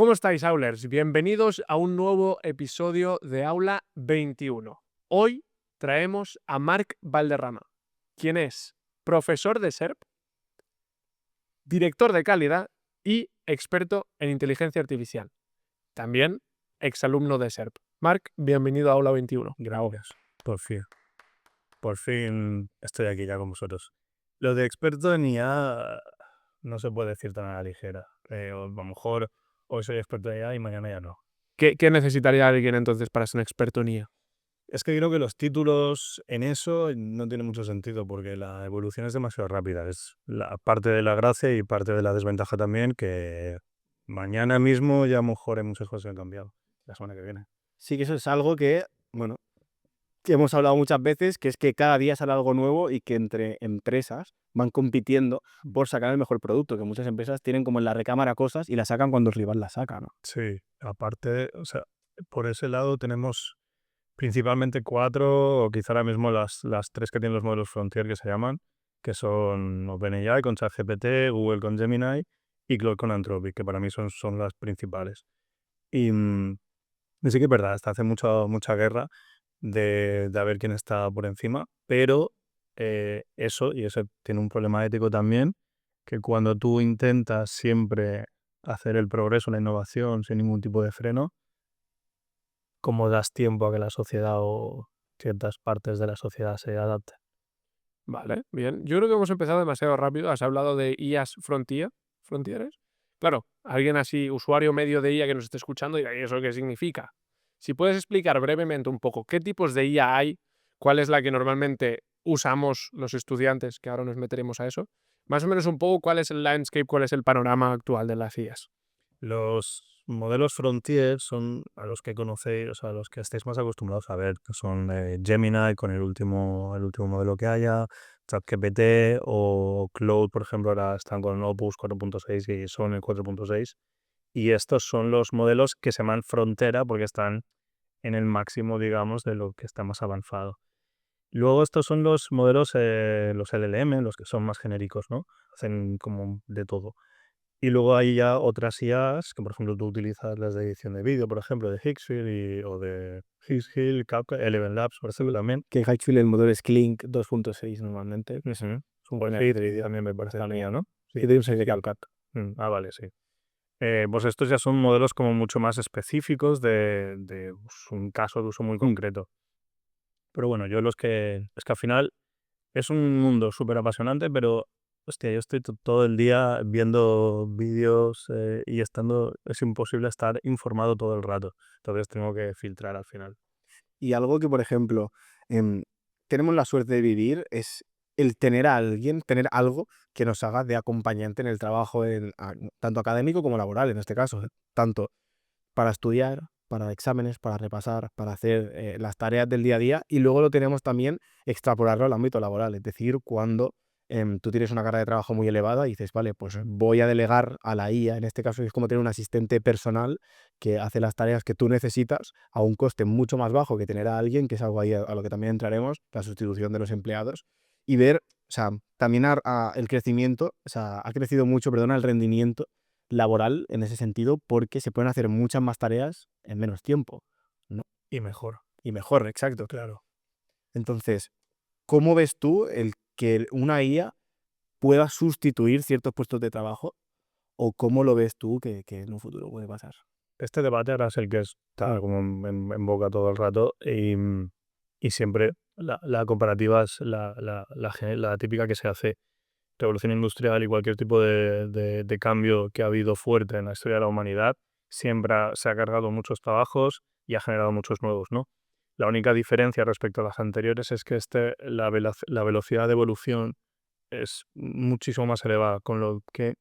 ¿Cómo estáis, Aulers? Bienvenidos a un nuevo episodio de Aula 21. Hoy traemos a Marc Valderrama, quien es profesor de SERP, director de calidad y experto en inteligencia artificial. También exalumno de SERP. Marc, bienvenido a Aula 21. Gracias, por fin. Por fin estoy aquí ya con vosotros. Lo de experto en IA no se puede decir tan a la ligera. A lo mejor hoy soy experto en IA y mañana ya no. ¿Qué necesitaría alguien entonces para ser un experto en IA? Es que creo que los títulos en eso no tienen mucho sentido porque la evolución es demasiado rápida. Es parte de la gracia y parte de la desventaja también, que mañana mismo ya a lo mejor hay muchas cosas que han cambiado. La semana que viene. Sí que eso es algo que, bueno, que hemos hablado muchas veces, que es que cada día sale algo nuevo y que entre empresas van compitiendo por sacar el mejor producto, que muchas empresas tienen como en la recámara cosas y las sacan cuando el rival las saca, ¿no? Sí, aparte, o sea, por ese lado tenemos principalmente 4, o quizá ahora mismo las 3 que tienen los modelos Frontier, que se llaman, que son OpenAI con ChatGPT, Google con Gemini y Claude con Anthropic, que para mí son las principales. Y sí que es verdad, hasta hace mucha guerra de a ver quién está por encima, pero eso tiene un problema ético también, que cuando tú intentas siempre hacer el progreso, la innovación sin ningún tipo de freno, ¿cómo das tiempo a que la sociedad o ciertas partes de la sociedad se adapten? Vale, bien. Yo creo que hemos empezado demasiado rápido. Has hablado de IAs frontieres. Claro, alguien así, usuario medio de IA que nos esté escuchando, dirá, ¿y eso qué significa? Si puedes explicar brevemente un poco qué tipos de IA hay, cuál es la que normalmente usamos los estudiantes, que ahora nos meteremos a eso, más o menos un poco cuál es el landscape, cuál es el panorama actual de las IAs. Los modelos Frontier son a los que conocéis, o sea, a los que estáis más acostumbrados a ver, que son Gemini con el último modelo que haya, ChatGPT o Claude, por ejemplo, ahora están con Opus 4.6 y son el 4.6. Y estos son los modelos que se llaman frontera porque están en el máximo, digamos, de lo que está más avanzado. Luego estos son los modelos, los LLM, los que son más genéricos, ¿no? Hacen como de todo. Y luego hay ya otras IAs, que por ejemplo tú utilizas las de edición de vídeo, por ejemplo, de Higgsfield o de Higgsfield, Kafka, Eleven Labs, por ejemplo, también. Que Higgsfield el modelo es Clink 2.6 normalmente. Ujú. Es un Pues buen Heidri también me parece la mía, ¿no? Sí, de un de CapCut. Vale, sí. Pues estos ya son modelos como mucho más específicos de un caso de uso muy concreto. Pero bueno, es que al final es un mundo súper apasionante, pero hostia, yo estoy todo el día viendo vídeos y es imposible estar informado todo el rato. Entonces tengo que filtrar al final. Y algo que, por ejemplo, tenemos la suerte de vivir es el tener a alguien, tener algo que nos haga de acompañante en el trabajo, tanto académico como laboral, en este caso. Tanto para estudiar, para exámenes, para repasar, para hacer las tareas del día a día, y luego lo tenemos también extrapolarlo al ámbito laboral, es decir, cuando tú tienes una carga de trabajo muy elevada y dices, vale, pues voy a delegar a la IA, en este caso es como tener un asistente personal que hace las tareas que tú necesitas a un coste mucho más bajo que tener a alguien, que es algo ahí a lo que también entraremos, la sustitución de los empleados, y ver, o sea, también el crecimiento, o sea, ha crecido mucho, perdona, el rendimiento laboral en ese sentido, porque se pueden hacer muchas más tareas en menos tiempo, ¿no? Y mejor, Y mejor, exacto. claro. Entonces, ¿cómo ves tú el que una IA pueda sustituir ciertos puestos de trabajo? ¿O cómo lo ves tú que en un futuro puede pasar? Este debate ahora es el que está como en boca todo el rato y siempre la comparativa es la típica que se hace. Revolución industrial y cualquier tipo de cambio que ha habido fuerte en la historia de la humanidad, siempre se ha cargado muchos trabajos y ha generado muchos nuevos, ¿no? La única diferencia respecto a las anteriores es que la velocidad de evolución es muchísimo más elevada, con lo que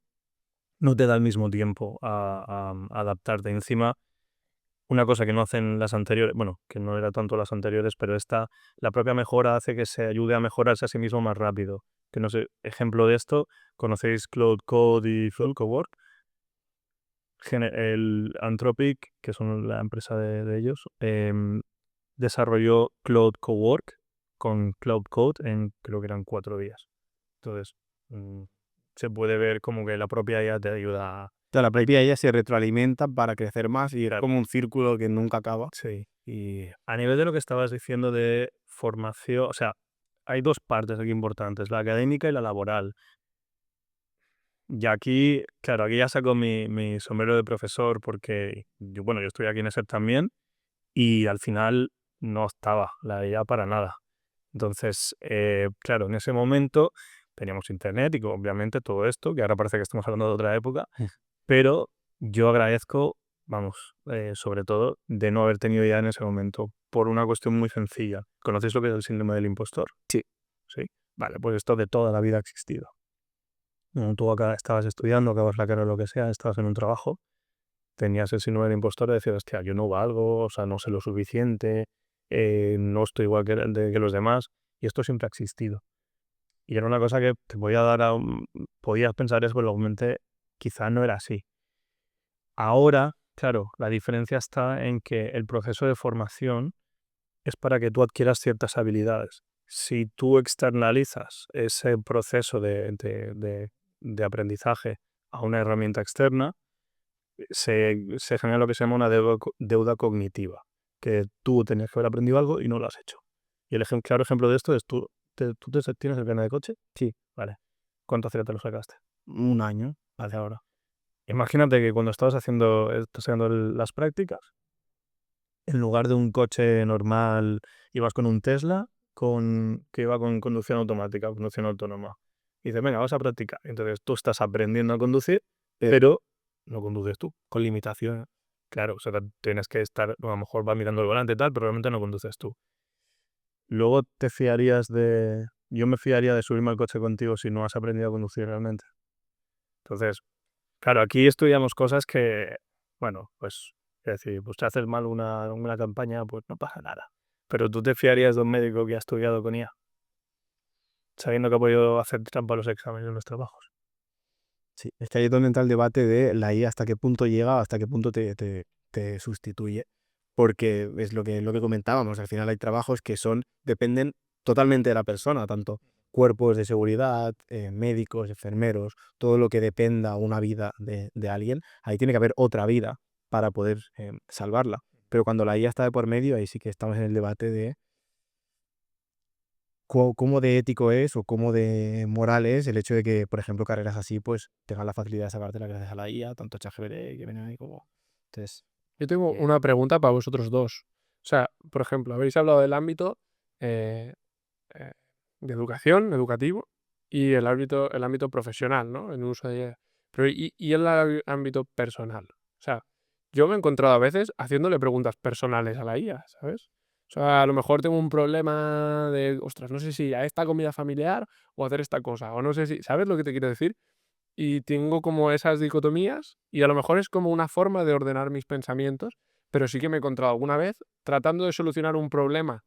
no te da el mismo tiempo a adaptarte. Encima, una cosa que no hacen las anteriores, bueno, que no era tanto las anteriores, pero la propia mejora hace que se ayude a mejorarse a sí mismo más rápido. Que no sé, ejemplo de esto, ¿conocéis Cloud Code y Flow Cowork? El Anthropic, que son la empresa de ellos, desarrolló Cloud Cowork con Cloud Code en, creo que eran 4 días. Entonces, se puede ver como que la propia IA te ayuda sea, la propia IA se retroalimenta para crecer más y es Claro. como un círculo que nunca acaba. Sí, y a nivel de lo que estabas diciendo de formación, o sea, hay dos partes aquí importantes, la académica y la laboral. Y aquí, claro, aquí ya saco mi sombrero de profesor porque, yo estoy aquí en ESET también y al final no estaba la IA para nada. Entonces, claro, en ese momento teníamos internet y obviamente todo esto, que ahora parece que estamos hablando de otra época, pero yo agradezco, vamos, sobre todo, de no haber tenido IA en ese momento, por una cuestión muy sencilla. ¿Conocéis lo que es el síndrome del impostor? Sí. Sí. Vale, pues esto de toda la vida ha existido. Tú acá estabas estudiando, acabas la carrera o lo que sea, estabas en un trabajo, tenías el síndrome del impostor y decías, hostia, yo no valgo, o sea, no sé lo suficiente, no estoy igual que los demás, y esto siempre ha existido. Y era una cosa que te podía dar podías pensar eso, pero luego quizá no era así. Ahora, claro, la diferencia está en que el proceso de formación es para que tú adquieras ciertas habilidades. Si tú externalizas ese proceso de aprendizaje a una herramienta externa, se genera lo que se llama una deuda cognitiva, que tú tenías que haber aprendido algo y no lo has hecho. Y el claro ejemplo de esto es tienes el carnet de coche. Sí. Vale. ¿Cuánto hace que te lo sacaste? Un año, hace ahora. Imagínate que cuando estás haciendo las prácticas, en lugar de un coche normal, ibas con un Tesla que iba con conducción automática, conducción autónoma. Y dices, venga, vamos a practicar. Entonces tú estás aprendiendo a conducir, pero no conduces tú. Con limitaciones. Claro, o sea, tienes que estar, a lo mejor vas mirando el volante y tal, pero realmente no conduces tú. Luego yo me fiaría de subirme al coche contigo si no has aprendido a conducir realmente. Entonces, claro, aquí estudiamos cosas que, bueno, pues, es decir, pues te haces mal una campaña, pues no pasa nada. Pero tú te fiarías de un médico que ha estudiado con IA, sabiendo que ha podido hacer trampa a los exámenes en los trabajos. Sí, es que ahí es donde entra el debate de la IA hasta qué punto llega, hasta qué punto te sustituye. Porque es lo que comentábamos, al final hay trabajos que dependen totalmente de la persona, tanto cuerpos de seguridad, médicos, enfermeros, todo lo que dependa una vida de alguien, ahí tiene que haber otra vida para poder salvarla. Pero cuando la IA está de por medio, ahí sí que estamos en el debate de cómo de ético es o cómo de moral es el hecho de que, por ejemplo, carreras así, pues tengan la facilidad de sacártela gracias a la IA, tanto ChatGPT que viene ahí como... Entonces, Yo tengo una pregunta para vosotros dos. O sea, por ejemplo, habéis hablado del ámbito eh, eh, de educación, educativo, y el ámbito profesional, ¿no? En uso de... Pero ¿y el ámbito personal? O sea, yo me he encontrado a veces haciéndole preguntas personales a la IA, ¿sabes? O sea, a lo mejor tengo un problema de, ostras, no sé si a esta comida familiar o hacer esta cosa, o no sé si, ¿sabes lo que te quiero decir? Y tengo como esas dicotomías y a lo mejor es como una forma de ordenar mis pensamientos, pero sí que me he encontrado alguna vez tratando de solucionar un problema,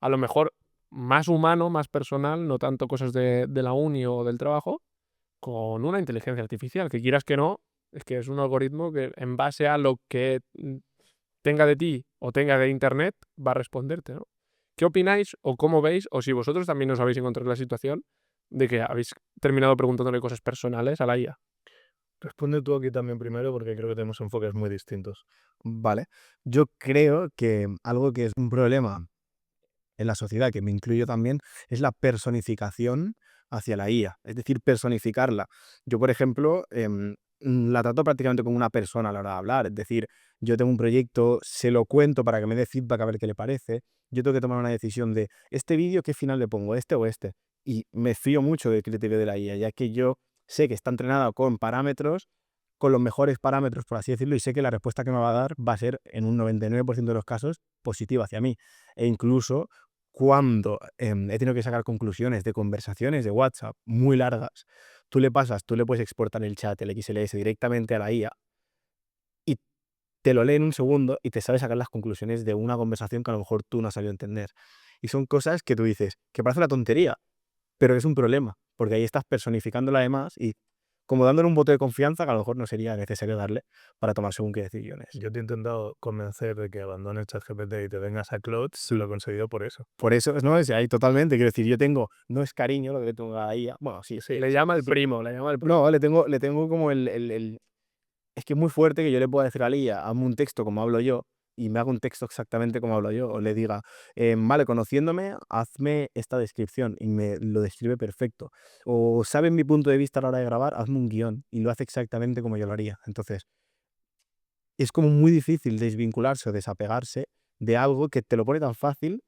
a lo mejor más humano, más personal, no tanto cosas de la uni o del trabajo, con una inteligencia artificial, que quieras que no, es que es un algoritmo que en base a lo que tenga de ti o tenga de internet va a responderte, ¿no? ¿Qué opináis o cómo veis, o si vosotros también os habéis encontrado en la situación de que habéis terminado preguntándole cosas personales a la IA? Responde tú aquí también primero porque creo que tenemos enfoques muy distintos. vale. Yo creo que algo que es un problema en la sociedad, que me incluyo también, es la personificación hacia la IA, es decir, personificarla. Yo, por ejemplo, la trato prácticamente como una persona a la hora de hablar, es decir, yo tengo un proyecto, se lo cuento para que me dé feedback a ver qué le parece, yo tengo que tomar una decisión de, ¿este vídeo qué final le pongo, este o este? Y me fío mucho del criterio de la IA, ya que yo sé que está entrenada con parámetros, con los mejores parámetros, por así decirlo, y sé que la respuesta que me va a dar va a ser, en un 99% de los casos, positiva hacia mí. E incluso cuando he tenido que sacar conclusiones de conversaciones de WhatsApp muy largas, tú le puedes exportar el chat, el XLS directamente a la IA y te lo lee en un segundo y te sabe sacar las conclusiones de una conversación que a lo mejor tú no has sabido entender. Y son cosas que tú dices, que parece una tontería, pero es un problema, porque ahí estás personificándola además y como dándole un voto de confianza que a lo mejor no sería necesario darle para tomar según qué decisiones. Yo te he intentado convencer de que abandones ChatGPT y te vengas a Claude, lo he conseguido por eso. Por eso, no, es ahí totalmente, quiero decir, yo tengo, no es cariño lo que le tengo a la IA, bueno, sí, Le llama el sí. primo, le llama el primo. No, le tengo como es que es muy fuerte que yo le pueda decir a la IA, hazme un texto como hablo yo, y me haga un texto exactamente como hablo yo, o le diga, vale, conociéndome, hazme esta descripción, y me lo describe perfecto. O sabes mi punto de vista a la hora de grabar, hazme un guión, y lo hace exactamente como yo lo haría. Entonces, es como muy difícil desvincularse o desapegarse de algo que te lo pone tan fácil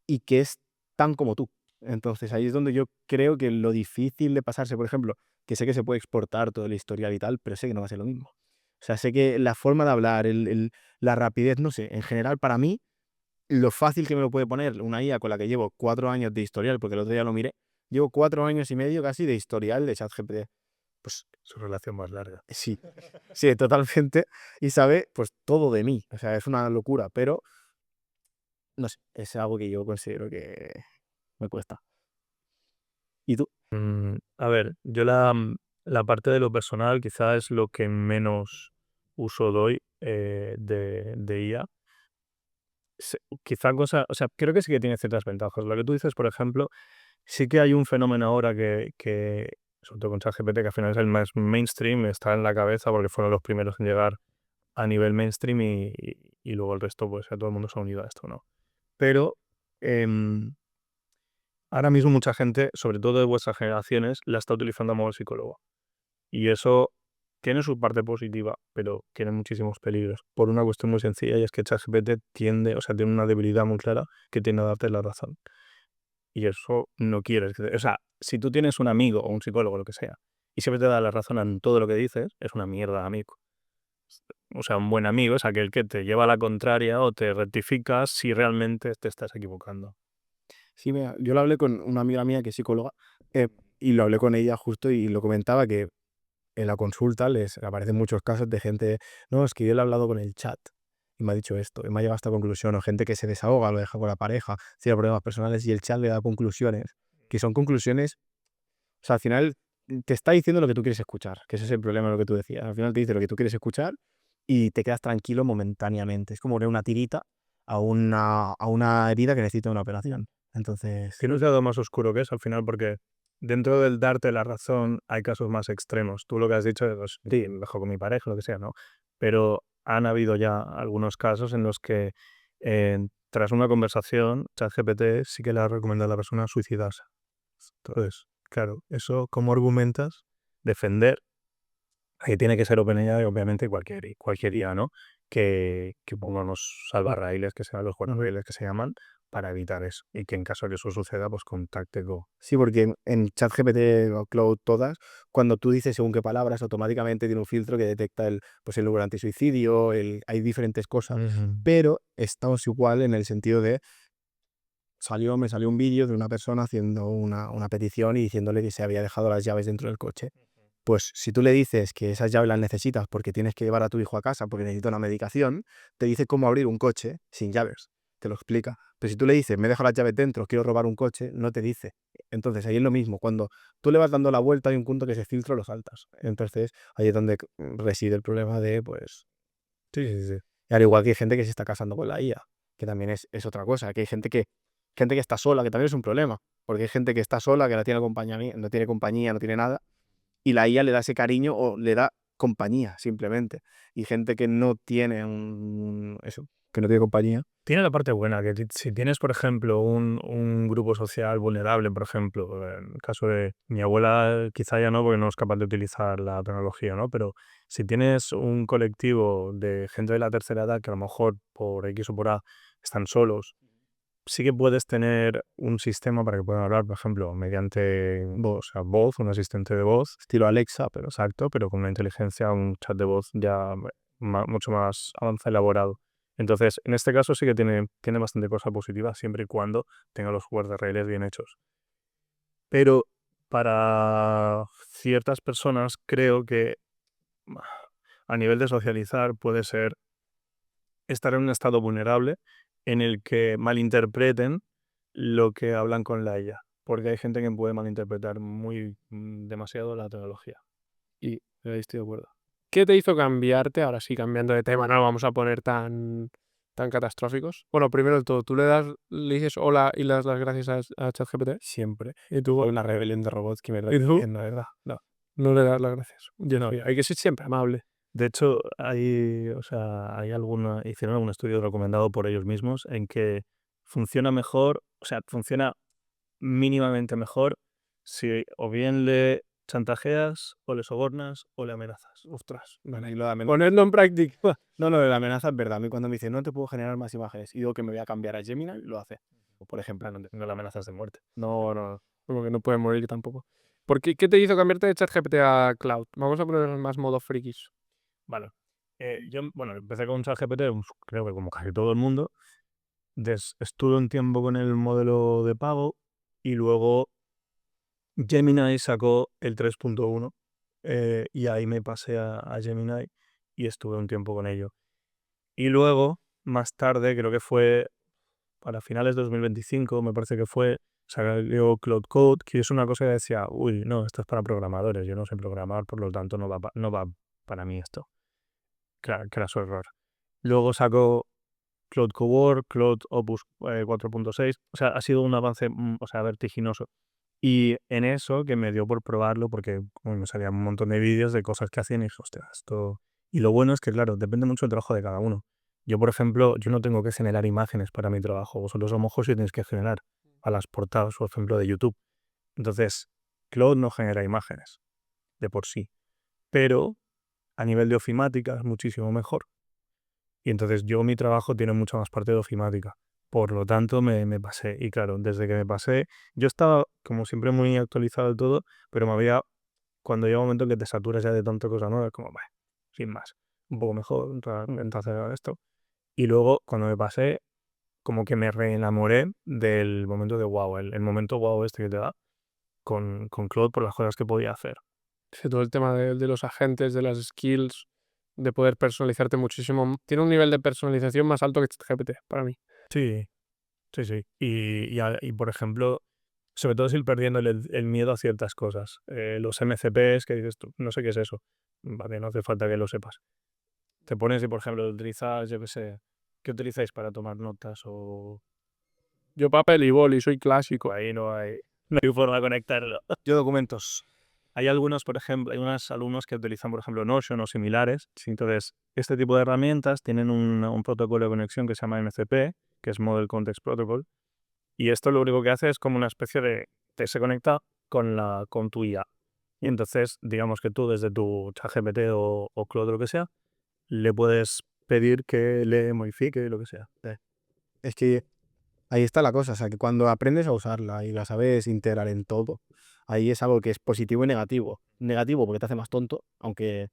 y que es tan como tú. Entonces, ahí es donde yo creo que lo difícil de pasarse, por ejemplo, que sé que se puede exportar todo el historial y tal, pero sé que no va a ser lo mismo. O sea, sé que la forma de hablar, la rapidez, no sé, en general para mí, lo fácil que me lo puede poner una IA con la que llevo 4 años de historial, porque el otro día lo miré, llevo 4 años y medio casi de historial de ChatGPT. Pues Su relación más larga. sí, sí, totalmente. Y sabe, pues todo de mí. O sea, es una locura, pero no sé, es algo que yo considero que me cuesta. ¿Y tú? A ver, yo la parte de lo personal quizá es lo que menos uso doy de IA. Quizá o sea, creo que sí que tiene ciertas ventajas. Lo que tú dices, por ejemplo, sí que hay un fenómeno ahora sobre todo con ChatGPT, que al final es el más mainstream, está en la cabeza porque fueron los primeros en llegar a nivel mainstream y luego el resto, pues ya todo el mundo se ha unido a esto, ¿no? Pero em, ahora mismo mucha gente, sobre todo de vuestras generaciones, la está utilizando a modo psicólogo. Y eso tiene su parte positiva, pero tiene muchísimos peligros. Por una cuestión muy sencilla, y es que ChatGPT o sea, tiene una debilidad muy clara que tiende a darte la razón. Y eso no quieres. O sea, si tú tienes un amigo o un psicólogo, lo que sea, y siempre te da la razón en todo lo que dices, es una mierda de amigo. O sea, un buen amigo es aquel que te lleva a la contraria o te rectifica si realmente te estás equivocando. Sí, mira, yo lo hablé con una amiga mía que es psicóloga, y lo hablé con ella justo y lo comentaba que en la consulta les aparecen muchos casos de gente, no, es que yo le he hablado con el chat y me ha dicho esto, y me ha llegado a esta conclusión, o gente que se desahoga, lo deja con la pareja, tiene problemas personales y el chat le da conclusiones, que son conclusiones, o sea, al final te está diciendo lo que tú quieres escuchar, que ese es el problema de lo que tú decías, al final te dice lo que tú quieres escuchar y te quedas tranquilo momentáneamente, es como poner una tirita a una herida que necesita una operación. Entonces, Tiene un lado más oscuro que es al final porque dentro del darte la razón hay casos más extremos. Tú lo que has dicho es, pues, sí, me dejo con mi pareja, lo que sea, ¿no? Pero han habido ya algunos casos en los que tras una conversación, ChatGPT sí que le ha recomendado a la persona suicidarse. Entonces, claro, eso ¿cómo argumentas defender? Ahí tiene que ser OpenAI, obviamente, cualquier IA, ¿no? Que ponga unos salvarraíles, que sean los guardarraíles que se llaman, para evitar eso. Y que en caso de que eso suceda, pues contacte con... sí, porque en ChatGPT o Claude todas, cuando tú dices según qué palabras, automáticamente tiene un filtro que detecta el número antisuicidio, hay diferentes cosas, pero estamos igual en el sentido de, me salió un vídeo de una persona haciendo una petición y diciéndole que se había dejado las llaves dentro del coche. Pues si tú le dices que esas llaves las necesitas porque tienes que llevar a tu hijo a casa porque necesita una medicación, te dice cómo abrir un coche sin llaves. Te lo explica. Pero si tú le dices, me dejo las llaves dentro, quiero robar un coche, no te dice. Entonces ahí es lo mismo. Cuando tú le vas dando la vuelta hay un punto que ese filtro lo saltas. Entonces ahí es donde reside el problema de, pues... Sí, sí, sí. Y al igual que hay gente que se está casando con la IA, que también es otra cosa. Que hay gente que está sola, que también es un problema. Porque hay gente que está sola, que no tiene compañía, no tiene nada y la IA le da ese cariño o le da compañía simplemente. Y gente que no tiene eso, que no tiene compañía. Tiene la parte buena, que si tienes, por ejemplo, un grupo social vulnerable, por ejemplo, en el caso de mi abuela, quizá ya no, porque no es capaz de utilizar la tecnología, ¿no? Pero si tienes un colectivo de gente de la tercera edad que a lo mejor por X o por A están solos, sí que puedes tener un sistema para que puedan hablar, por ejemplo, mediante voz, o sea, voz, un asistente de voz, Estilo Alexa, pero exacto, pero con una inteligencia, un chat de voz ya mucho más avanzado, elaborado. Entonces, en este caso sí que tiene bastante cosa positiva, siempre y cuando tenga los guardarraíles bien hechos. Pero para ciertas personas creo que a nivel de socializar puede ser estar en un estado vulnerable en el que malinterpreten lo que hablan con la IA, porque hay gente que puede malinterpretar demasiado la tecnología. Y ahí estoy de acuerdo. ¿Qué te hizo cambiarte? Ahora sí, cambiando de tema, no lo vamos a poner tan catastróficos. Bueno, primero de todo, ¿tú le dices hola y le das las gracias a ChatGPT? siempre. ¿Y tú? Fue una rebelión de robots que me ¿Y tú? la verdad. No. No le das las gracias. Yo no. Sí, hay que ser siempre amable. De hecho, hicieron algún estudio recomendado por ellos mismos en que funciona mejor, o sea, funciona mínimamente mejor si o bien le chantajeas, o le sobornas, o le amenazas. Ostras, bueno, y lo de Ponerlo en práctica. No, lo de la amenaza es verdad. A mí cuando me dicen, no te puedo generar más imágenes, y digo que me voy a cambiar a Gemini, lo hace. O por ejemplo, No le amenazas de muerte. No, como que no puede morir tampoco. ¿Qué te hizo cambiarte de ChatGPT a Cloud? Vamos a poner más modo frikis. Vale. Yo, empecé con ChatGPT, creo que como casi todo el mundo. Estuve un tiempo con el modelo de pago y luego Gemini sacó el 3.1 y ahí me pasé a Gemini y estuve un tiempo con ello. Y luego, más tarde, creo que fue para finales de 2025, me parece que fue, salió Cloud Code, que es una cosa que decía, uy, no, esto es para programadores, yo no sé programar, por lo tanto no va para mí esto. Claro, que era su error. Luego sacó Cloud Cowork, Cloud Opus 4.6, o sea, ha sido un avance, vertiginoso. Y en eso que me dio por probarlo, porque me salían un montón de vídeos de cosas que hacían y dije, hostia, esto... Y lo bueno es que, claro, depende mucho del trabajo de cada uno. Yo, por ejemplo, yo no tengo que generar imágenes para mi trabajo. Vosotros a lo mejor sí tenéis que generar a las portadas, por ejemplo, de YouTube. Entonces, Cloud no genera imágenes de por sí. Pero a nivel de ofimática es muchísimo mejor. Y entonces mi trabajo tiene mucha más parte de ofimática. Por lo tanto, me pasé. Y claro, desde que me pasé, yo estaba como siempre muy actualizado de todo, pero cuando llega un momento que te saturas ya de tanta cosa nueva, es como, bueno, sin más, un poco mejor, entonces esto. Y luego, cuando me pasé, como que me reenamoré del momento de wow, el momento wow este que te da con Claude por las cosas que podía hacer. Sí, todo el tema de los agentes, de las skills, de poder personalizarte muchísimo. Tiene un nivel de personalización más alto que ChatGPT, para mí. Sí, sí, sí. Y por ejemplo, sobre todo es ir perdiendo el miedo a ciertas cosas. Los MCPs, que dices tú, no sé qué es eso. Vale, no hace falta que lo sepas. Te pones y, por ejemplo, utilizas, yo qué sé, ¿qué utilizáis para tomar notas? O Yo papel y boli, soy clásico. ahí no hay forma de conectarlo. Yo documentos. Hay algunos, por ejemplo, hay unos alumnos que utilizan, por ejemplo, Notion o similares. Entonces, este tipo de herramientas tienen un protocolo de conexión que se llama MCP, que es Model Context Protocol. Y esto lo único que hace es como una especie de... se conecta con tu IA. Y entonces, digamos que tú desde tu ChatGPT o Claude o lo que sea, le puedes pedir que le modifique lo que sea. Es que ahí está la cosa, o sea, que cuando aprendes a usarla y la sabes integrar en todo, ahí es algo que es positivo y negativo. Negativo porque te hace más tonto, aunque...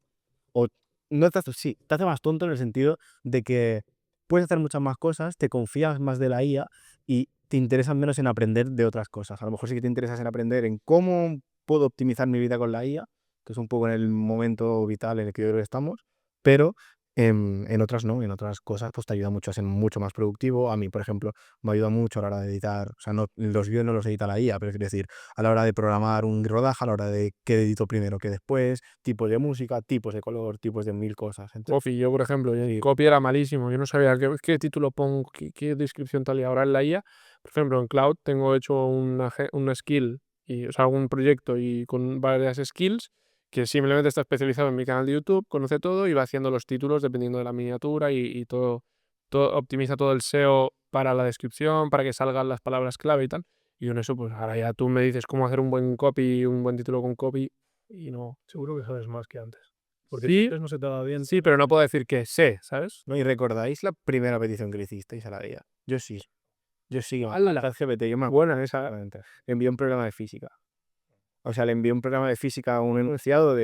O no te hace, sí, te hace más tonto en el sentido de que puedes hacer muchas más cosas, te confías más de la IA y te interesas menos en aprender de otras cosas. A lo mejor sí que te interesas en aprender en cómo puedo optimizar mi vida con la IA, que es un poco en el momento vital en el que yo creo que estamos, pero en otras no, en otras cosas pues te ayuda mucho a ser mucho más productivo. A mí, por ejemplo, me ayuda mucho a la hora de editar, o sea, no, los vídeos no los edita la IA, pero quiero decir, a la hora de programar un rodaje, a la hora de qué edito primero, qué después, tipos de música, tipos de color, tipos de mil cosas. Coffee, yo por ejemplo, en copy era malísimo. Yo no sabía qué título pongo, qué descripción tal. Y ahora en la IA, por ejemplo, en Cloud tengo hecho una skill, o sea, un proyecto y con varias skills que simplemente está especializado en mi canal de YouTube, conoce todo y va haciendo los títulos dependiendo de la miniatura y todo, optimiza todo el SEO para la descripción, para que salgan las palabras clave y tal. Y con eso, pues ahora ya tú me dices cómo hacer un buen copy, un buen título con copy y no. Seguro que sabes más que antes. Porque Sí, antes no se te daba bien. sí, pero no puedo decir que sé, ¿sabes? ¿No? ¿Y recordáis la primera petición que le hicisteis a la IA? Yo sí. Yo sí. ¡Hala! La ChatGPT, yo me Buena esa. acuerdo. Le envié un programa de física. O sea, le envié un programa de física a un enunciado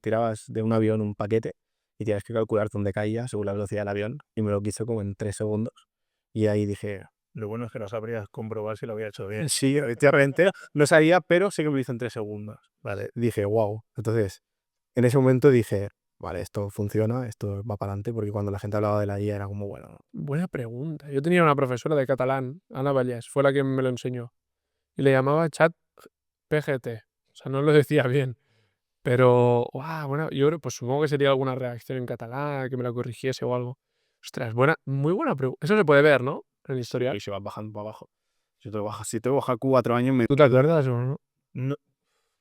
tirabas de un avión un paquete y tienes que calcular dónde caía según la velocidad del avión y me lo quiso como en 3 segundos. Y ahí dije, Lo bueno es que no sabrías comprobar si lo había hecho bien. sí, efectivamente, no sabía, pero sé que me lo hizo en 3 segundos. Vale, dije, wow. Entonces, en ese momento dije, vale, esto funciona, esto va para adelante, porque cuando la gente hablaba de la IA era como, bueno, Buena pregunta. Yo tenía una profesora de catalán, Ana Vallès, fue la que me lo enseñó. Y le llamaba chat PGT. O sea, no lo decía bien. Pero, bueno, yo pues supongo que sería alguna reacción en catalán, que me la corrigiese o algo. Ostras, muy buena pregunta. Eso se puede ver, ¿no? En el historial. y se va bajando para abajo. Si te baja 4 años, ¿Tú te acuerdas o no? No,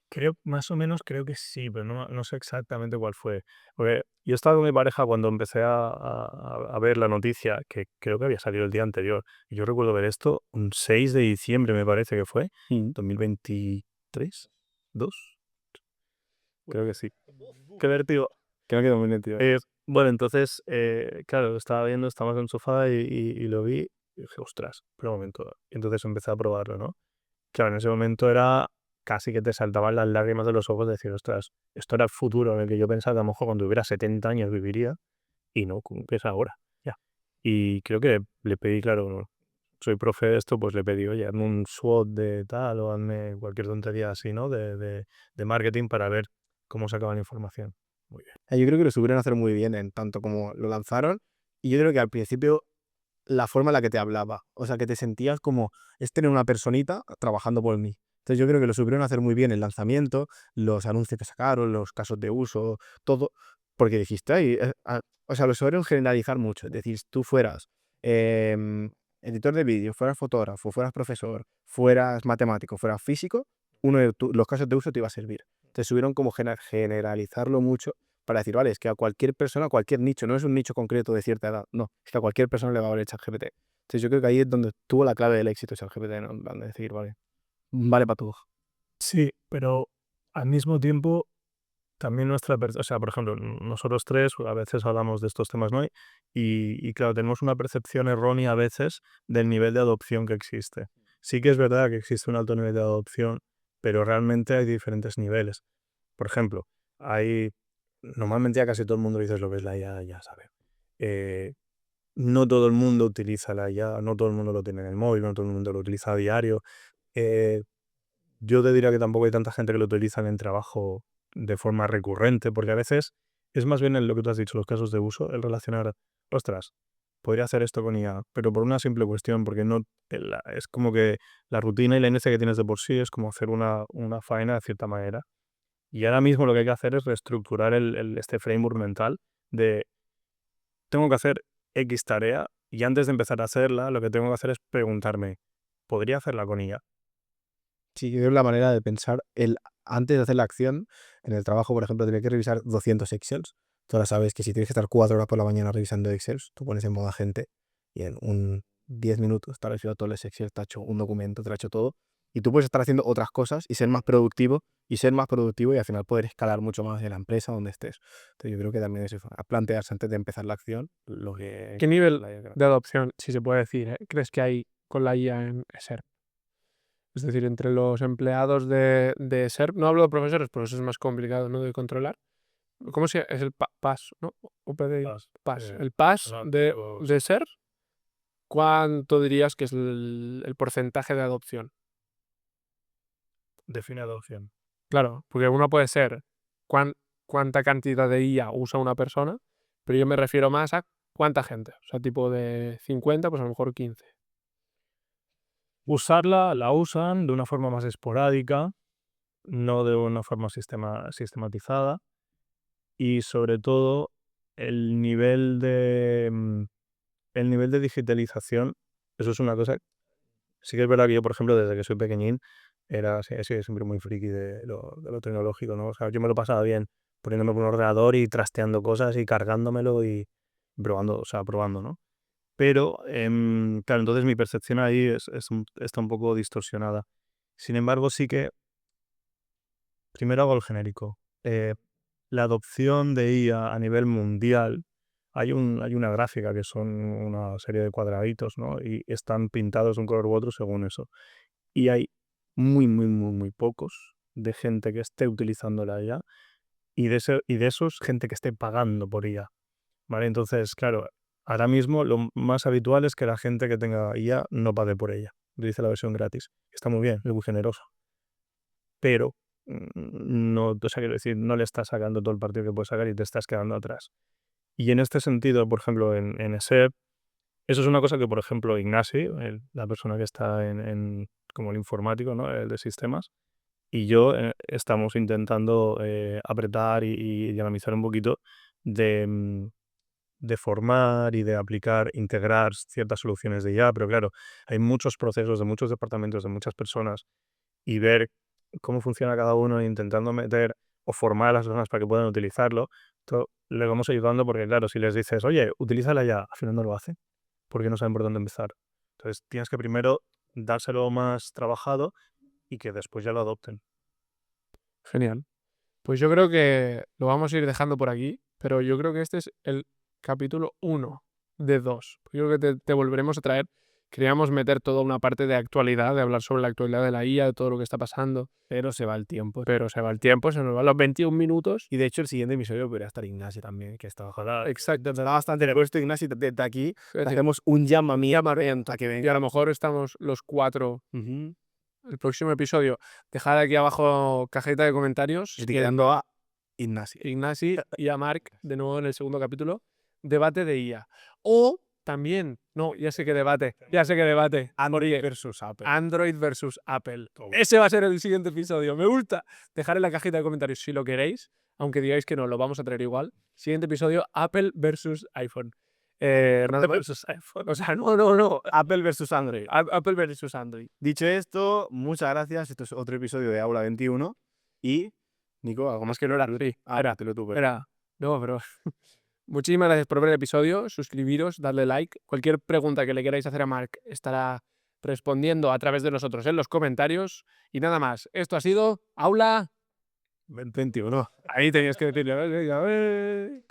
Creo, más o menos creo que sí, pero no sé exactamente cuál fue. Porque yo estaba con mi pareja cuando empecé a ver la noticia, que creo que había salido el día anterior. Y yo recuerdo ver esto un 6 de diciembre, me parece que fue, Mm. 2023, ¿2? Creo que sí. Qué vértigo. Creo que 2022. Bueno, entonces, claro, estaba viendo, estábamos en el sofá y lo vi y dije, ostras, pero un momento. Y entonces empecé a probarlo, ¿no? Claro, en ese momento era casi que te saltaban las lágrimas de los ojos de decir, ostras, esto era el futuro en el que yo pensaba que a lo mejor cuando tuviera 70 años viviría y no, como que es ahora, ya. Y creo que le pedí, claro, soy profe de esto, pues le pedí, oye, hazme un SWOT de tal o hazme cualquier tontería así, ¿no? De marketing para ver cómo sacaban la información. Muy bien. Yo creo que lo supieron hacer muy bien en tanto como lo lanzaron. Y yo creo que al principio la forma en la que te hablaba, o sea, que te sentías como es tener una personita trabajando por mí. Entonces yo creo que lo supieron hacer muy bien el lanzamiento, los anuncios que sacaron, los casos de uso, todo, porque dijiste, "Ay, o sea, lo supieron generalizar mucho. Es decir, tú fueras editor de vídeo, fueras fotógrafo, fueras profesor, fueras matemático, fueras físico, uno de los casos de uso te iba a servir. Entonces supieron como generalizarlo mucho para decir, vale, es que a cualquier persona, a cualquier nicho, no es un nicho concreto de cierta edad, no, es que a cualquier persona le va a valer ChatGPT. Entonces yo creo que ahí es donde tuvo la clave del éxito ChatGPT, ¿no? En plan de decir, vale, vale para todo. Sí, pero al mismo tiempo también o sea, por ejemplo, nosotros tres a veces hablamos de estos temas, ¿no? Y claro, tenemos una percepción errónea a veces del nivel de adopción que existe. Sí que es verdad que existe un alto nivel de adopción, pero realmente hay diferentes niveles. Por ejemplo, normalmente a casi todo el mundo le dices lo que es la IA, ya sabe. No todo el mundo utiliza la IA, no todo el mundo lo tiene en el móvil, no todo el mundo lo utiliza a diario. Eh, yo te diría que tampoco hay tanta gente que lo utiliza en el trabajo de forma recurrente, porque a veces es más bien lo que tú has dicho, los casos de uso, el relacionar, ostras, podría hacer esto con IA, pero por una simple cuestión, porque no es como que la rutina y la inercia que tienes de por sí es como hacer una faena de cierta manera. Y ahora mismo lo que hay que hacer es reestructurar este framework mental de tengo que hacer X tarea y antes de empezar a hacerla, lo que tengo que hacer es preguntarme, ¿podría hacerla con IA? Sí, yo creo la manera de pensar, antes de hacer la acción, en el trabajo, por ejemplo, tenía que revisar 200 Excels. Tú ahora sabes que si tienes que estar 4 horas por la mañana revisando Excels, tú pones en modo agente y en un 10 minutos te ha revisado todos los Excel, te ha hecho un documento, te ha hecho todo. Y tú puedes estar haciendo otras cosas y ser más productivo y al final poder escalar mucho más en la empresa donde estés. Entonces yo creo que también es eso, a plantearse antes de empezar la acción lo que... ¿Qué nivel la idea. de adopción, si se puede decir, crees que hay con la IA en SERP? Es decir, entre los empleados de SERP, no hablo de profesores, porque eso es más complicado, ¿no?, de controlar. ¿Cómo se llama? Es el PAS, ¿no? UPD, PAS. El PAS de SERP, ¿cuánto dirías que es el porcentaje de adopción? Define adopción. Claro, porque uno puede ser cuán- cuánta cantidad de IA usa una persona, pero yo me refiero más a cuánta gente. O sea, tipo de 50, pues a lo mejor 15. Usarla, la usan de una forma más esporádica, no de una forma sistematizada y sobre todo el nivel el nivel de digitalización, eso es una cosa, sí que es verdad que yo, por ejemplo, desde que soy pequeñín, he sido siempre muy friki de lo tecnológico, ¿no? O sea, yo me lo pasaba bien poniéndome por un ordenador y trasteando cosas y cargándomelo y probando, o sea, probando, ¿no? Pero, claro, entonces mi percepción ahí está un poco distorsionada. Sin embargo, sí que primero hago el genérico. La adopción de IA a nivel mundial, hay una gráfica que son una serie de cuadraditos, ¿no? Y están pintados de un color u otro según eso. Y hay muy pocos de gente que esté utilizando la IA y de esos gente que esté pagando por IA. ¿Vale? Entonces, claro, ahora mismo lo más habitual es que la gente que tenga IA no pague por ella. Utilice la versión gratis. Está muy bien, es muy generoso. Pero no, o sea, quiero decir, no le estás sacando todo el partido que puedes sacar y te estás quedando atrás. Y en este sentido, por ejemplo, en ESEP, eso es una cosa que, por ejemplo, Ignasi, la persona que está como el informático, ¿no? El de sistemas, y yo estamos intentando apretar y dinamizar un poquito de formar y de aplicar, integrar ciertas soluciones de IA, pero claro, hay muchos procesos de muchos departamentos, de muchas personas, y ver cómo funciona cada uno, intentando meter o formar a las personas para que puedan utilizarlo, le vamos ayudando porque, claro, si les dices, oye, utilízala ya, al final no lo hacen, porque no saben por dónde empezar. Entonces tienes que primero dárselo más trabajado y que después ya lo adopten. Genial. Pues yo creo que lo vamos a ir dejando por aquí, pero yo creo que este es el capítulo 1 de 2. Yo creo que te volveremos a traer. Queríamos meter toda una parte de actualidad, de hablar sobre la actualidad de la IA, de todo lo que está pasando, Pero se va el tiempo. pero se va el tiempo, se nos van los 21 minutos. Y de hecho el siguiente episodio podría estar Ignasi también, que está ojalá. Exacto. Está bastante puesto Ignasi desde aquí. Fíjate, Hacemos un llamamiento a que y venga. a lo mejor estamos los 4 Ujú. el próximo episodio. Dejad aquí abajo cajita de comentarios. Etiquetando a Ignasi. Ignasi y a Marc, de nuevo en el segundo capítulo, debate de IA. O también, no, ya sé que debate. Android versus Apple. Android versus Apple. Ese va a ser el siguiente episodio. Me gusta. Dejar en la cajita de comentarios si lo queréis, aunque digáis que no, lo vamos a traer igual. Siguiente episodio, Apple versus iPhone. Apple versus iPhone. O sea, no. Apple versus Android. Apple versus Android. Dicho esto, muchas gracias. Esto es otro episodio de Aula 21. Y, Nico, algo más Es que no era Android. te lo tuve. No, pero muchísimas gracias por ver el episodio. Suscribiros, darle like. Cualquier pregunta que le queráis hacer a Marc estará respondiendo a través de nosotros en los comentarios. Y nada más. Esto ha sido Aula 21. Ahí tenías que decirle.